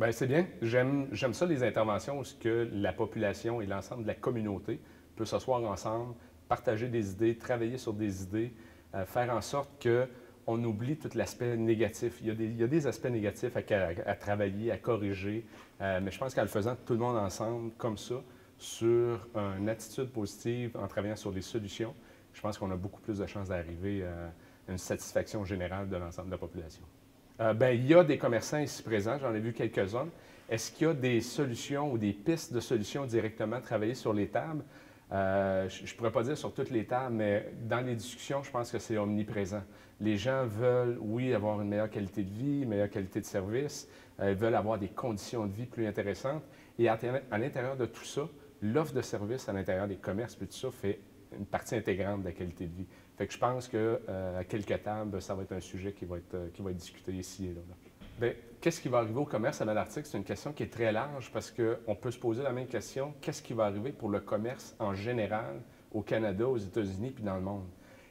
Bien, c'est bien. J'aime ça, les interventions où ce que la population et l'ensemble de la communauté peut s'asseoir ensemble, partager des idées, travailler sur des idées, faire en sorte qu'on oublie tout l'aspect négatif. Il y a des aspects négatifs à travailler, à corriger, mais je pense qu'en le faisant tout le monde ensemble, comme ça, sur une attitude positive, en travaillant sur des solutions, je pense qu'on a beaucoup plus de chances d'arriver à une satisfaction générale de l'ensemble de la population. Ben, il y a des commerçants ici présents, j'en ai vu quelques-uns. Est-ce qu'il y a des solutions ou des pistes de solutions directement travaillées sur les tables? Je ne pourrais pas dire sur toutes les tables, mais dans les discussions, je pense que c'est omniprésent. Les gens veulent, oui, avoir une meilleure qualité de vie, une meilleure qualité de service, ils veulent avoir des conditions de vie plus intéressantes. Et à l'intérieur de tout ça, l'offre de service à l'intérieur des commerces, puis tout ça fait une partie intégrante de la qualité de vie. Fait que je pense qu'à quelques tables, ça va être un sujet qui va être discuté ici et là. Bien, qu'est-ce qui va arriver au commerce à Malartic? C'est une question qui est très large parce qu'on peut se poser la même question. Qu'est-ce qui va arriver pour le commerce en général au Canada, aux États-Unis puis dans le monde?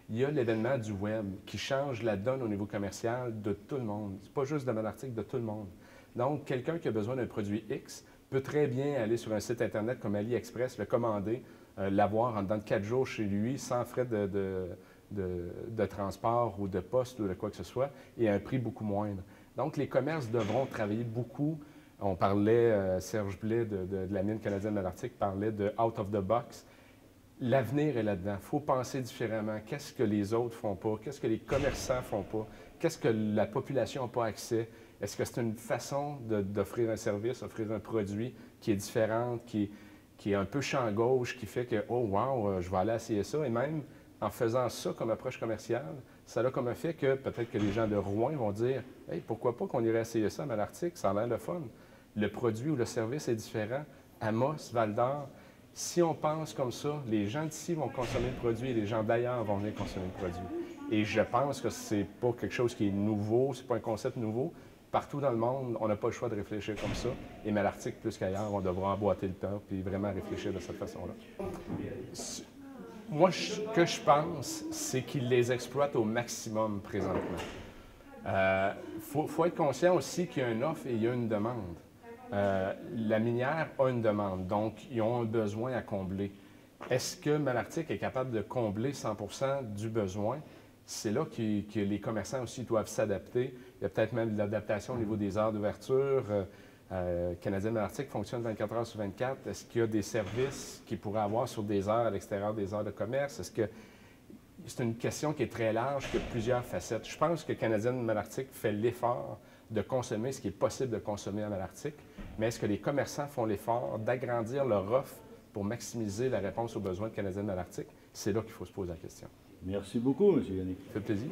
Il y a l'événement du web qui change la donne au niveau commercial de tout le monde. C'est pas juste de Malartic, de tout le monde. Donc, quelqu'un qui a besoin d'un produit X peut très bien aller sur un site Internet comme AliExpress, le commander, l'avoir en dedans de 4 jours chez lui sans frais de transport ou de poste ou de quoi que ce soit et à un prix beaucoup moindre. Donc, les commerces devront travailler beaucoup. On parlait, Serge Blais de la mine canadienne de l'Arctique parlait de out of the box. L'avenir est là-dedans. Il faut penser différemment. Qu'est-ce que les autres font pas? Qu'est-ce que les commerçants font pas? Qu'est-ce que la population n'a pas accès? Est-ce que c'est une façon d'offrir un service, offrir un produit qui est différente, qui est un peu champ gauche, qui fait que, oh wow, je vais aller essayer ça. Et même en faisant ça comme approche commerciale, ça a comme effet que peut-être que les gens de Rouen vont dire, hey, pourquoi pas qu'on irait essayer ça à Malartic, ça a l'air le fun. Le produit ou le service est différent. Amos, Val-d'Or, si on pense comme ça, les gens d'ici vont consommer le produit et les gens d'ailleurs vont venir consommer le produit. Et je pense que c'est pas quelque chose qui est nouveau, c'est pas un concept nouveau. Partout dans le monde, on n'a pas le choix de réfléchir comme ça. Et Malartic, plus qu'ailleurs, on devra emboîter le temps et vraiment réfléchir de cette façon-là. Moi, ce que je pense, c'est qu'ils les exploitent au maximum présentement. Faut être conscient aussi qu'il y a une offre et il y a une demande. La minière a une demande, donc ils ont un besoin à combler. Est-ce que Malartic est capable de combler 100% du besoin? C'est là que les commerçants aussi doivent s'adapter. Il y a peut-être même de l'adaptation au niveau des heures d'ouverture. Canadien Malartic fonctionne 24 heures sur 24. Est-ce qu'il y a des services qu'ils pourraient avoir sur des heures à l'extérieur des heures de commerce? Est-ce que c'est une question qui est très large, qui a plusieurs facettes. Je pense que Canadien Malartic fait l'effort de consommer ce qui est possible de consommer à Malartic, mais est-ce que les commerçants font l'effort d'agrandir leur offre pour maximiser la réponse aux besoins de Canadien Malartic? C'est là qu'il faut se poser la question. Merci beaucoup, M. Yannick. Ça fait plaisir.